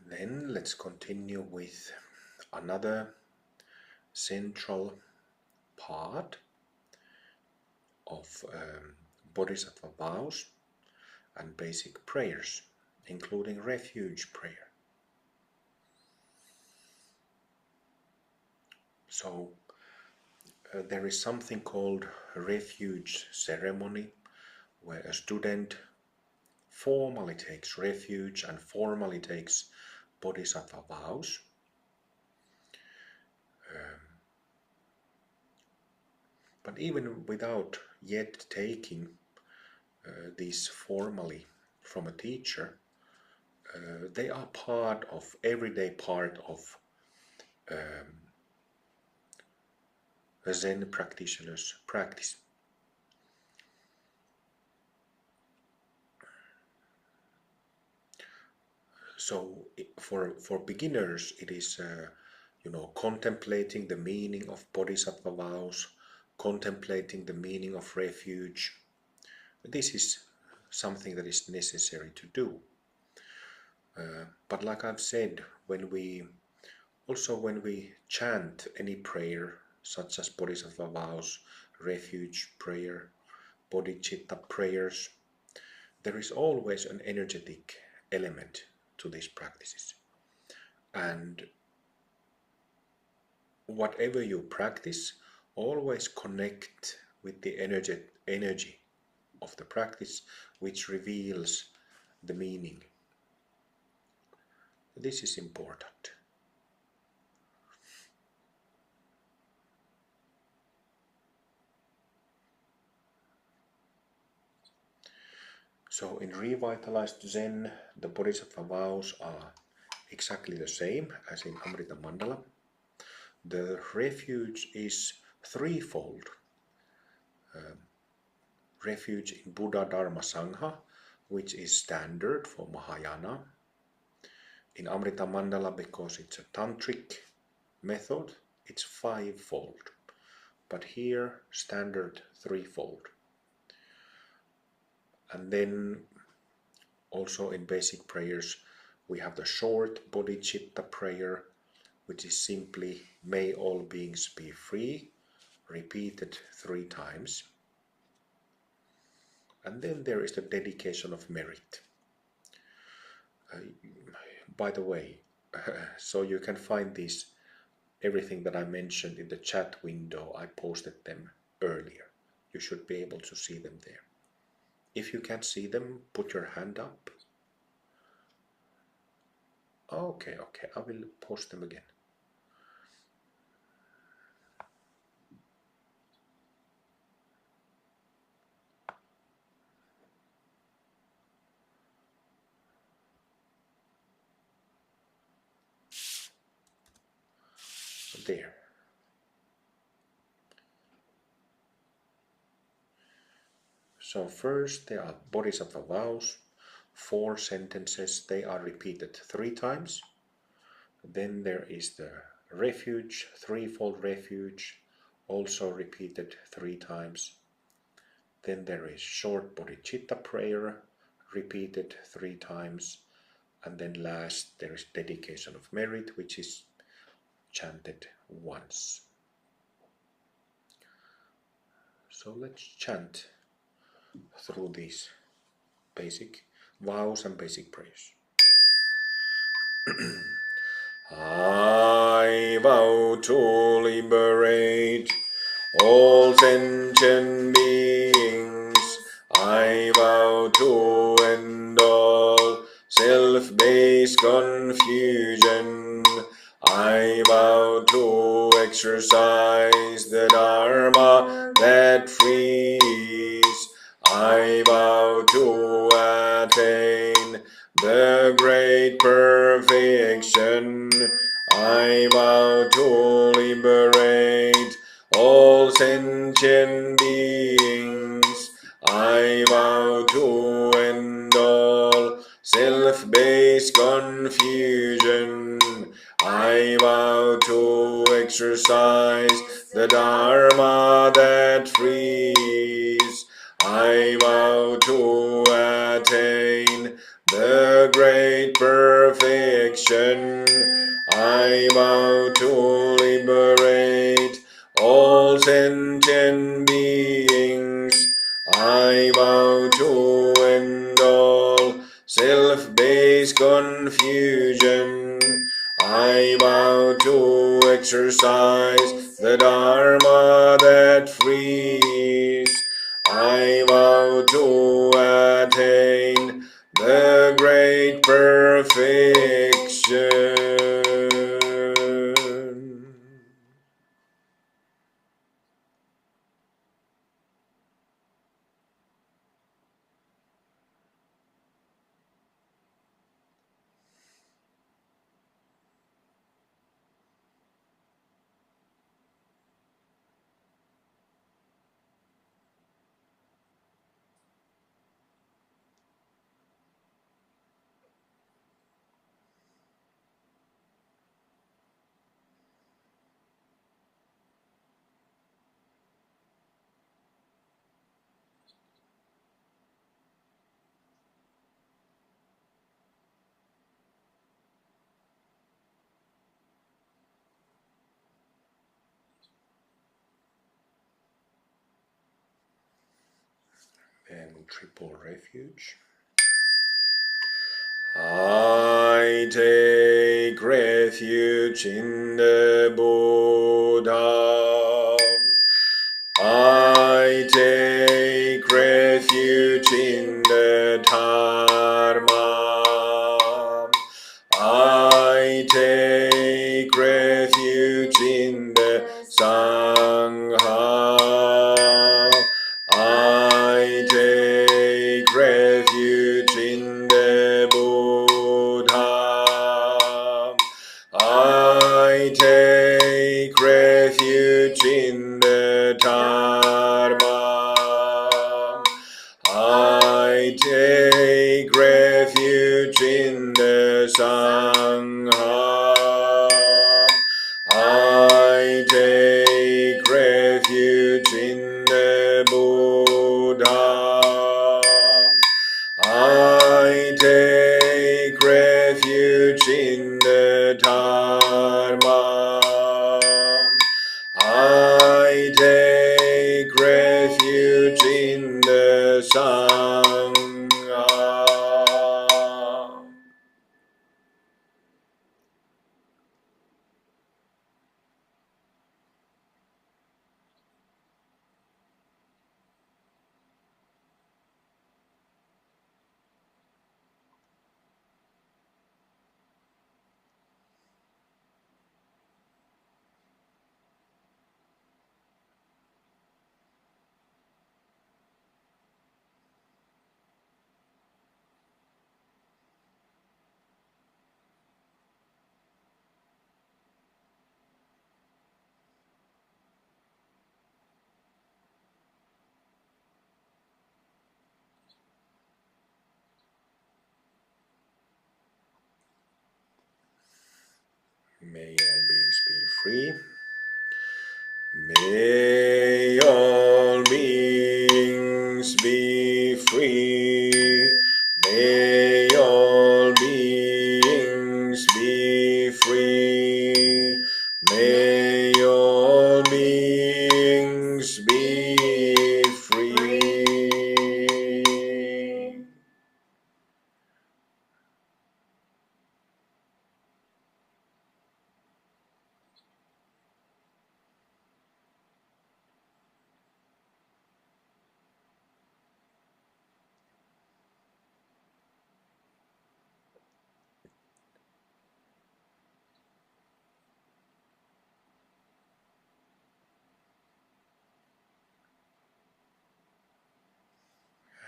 Then let's continue with another central part of Bodhisattva vows and basic prayers, including refuge prayer. So there is something called refuge ceremony, where a student formally takes refuge and formally takes Bodhisattva vows. But even without yet taking these formally from a teacher, they are everyday part of a Zen practitioner's practice. So for beginners, it is contemplating the meaning of Bodhisattva vows, contemplating the meaning of refuge. This is something that is necessary to do. But like I've said, when we chant any prayer, such as Bodhisattva vows, refuge prayer, bodhicitta prayers, there is always an energetic element to these practices. And whatever you practice, always connect with the energy of the practice, which reveals the meaning. This is important. So in Revitalized Zen, the Bodhisattva vows are exactly the same as in Amrita Mandala. The refuge is threefold. Refuge in Buddha, Dharma, Sangha, which is standard for Mahayana. In Amrita Mandala, because it's a tantric method, it's fivefold. But here, standard threefold. And then also in basic prayers, we have the short bodhicitta prayer, which is simply, may all beings be free, repeated 3 times. And then there is the dedication of merit. By the way, so you can find everything that I mentioned in the chat window. I posted them earlier. You should be able to see them there. If you can't see them, put your hand up. Okay, I will post them again. There. So first there are Bodhisattva vows, 4 sentences, they are repeated 3 times. Then there is the refuge, threefold refuge, also repeated 3 times. Then there is short bodhicitta prayer, repeated 3 times. And then last there is dedication of merit, which is chanted once. So let's chant through these basic vows and basic prayers. I vow to liberate all sentient beings. I vow to end all self-based confusion. I vow to exercise the Dharma that frees. I vow to attain the great perfection. I vow to liberate all sentient beings. I vow to end all self-based confusion. I vow to exercise the Dharma that frees. I vow to attain the the great perfection. I vow to liberate all sentient beings. I vow to end all self-based confusion. I vow to exercise the Dharma that frees. I vow to attain the great perfection. And triple refuge. I take refuge in the Buddha. I take refuge in the Dharma. I take refuge in the Sangha. I take refuge in the Buddha. I take refuge in the Dharma. I take refuge in the Sangha. I take refuge in the Buddha. I take refuge in the Dharma. I take refuge in the Sangha. May all beings be free. May all beings be free. May all beings be free. May all beings be free.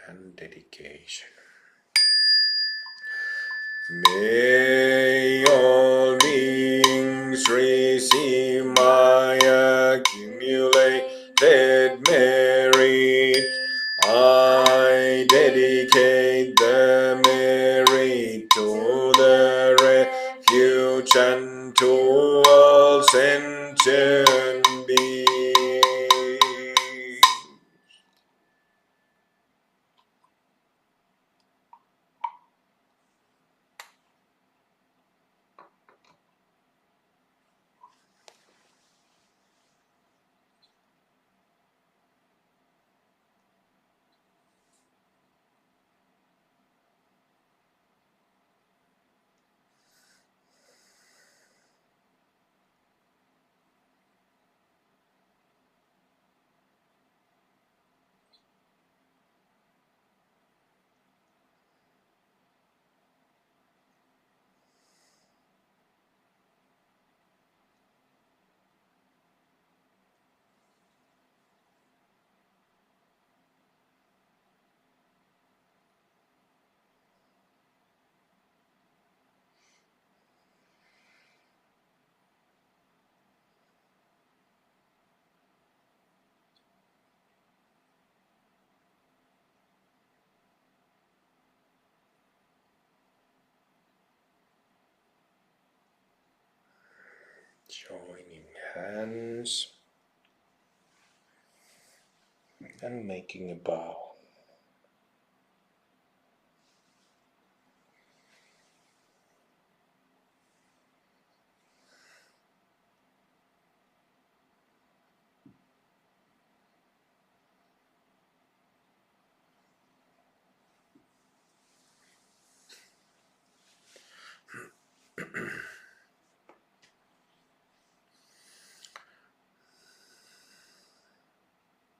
And dedication. May all beings receive my accumulated merit. I dedicate the merit to the refuge and to all sentient beings. hands and making a bow.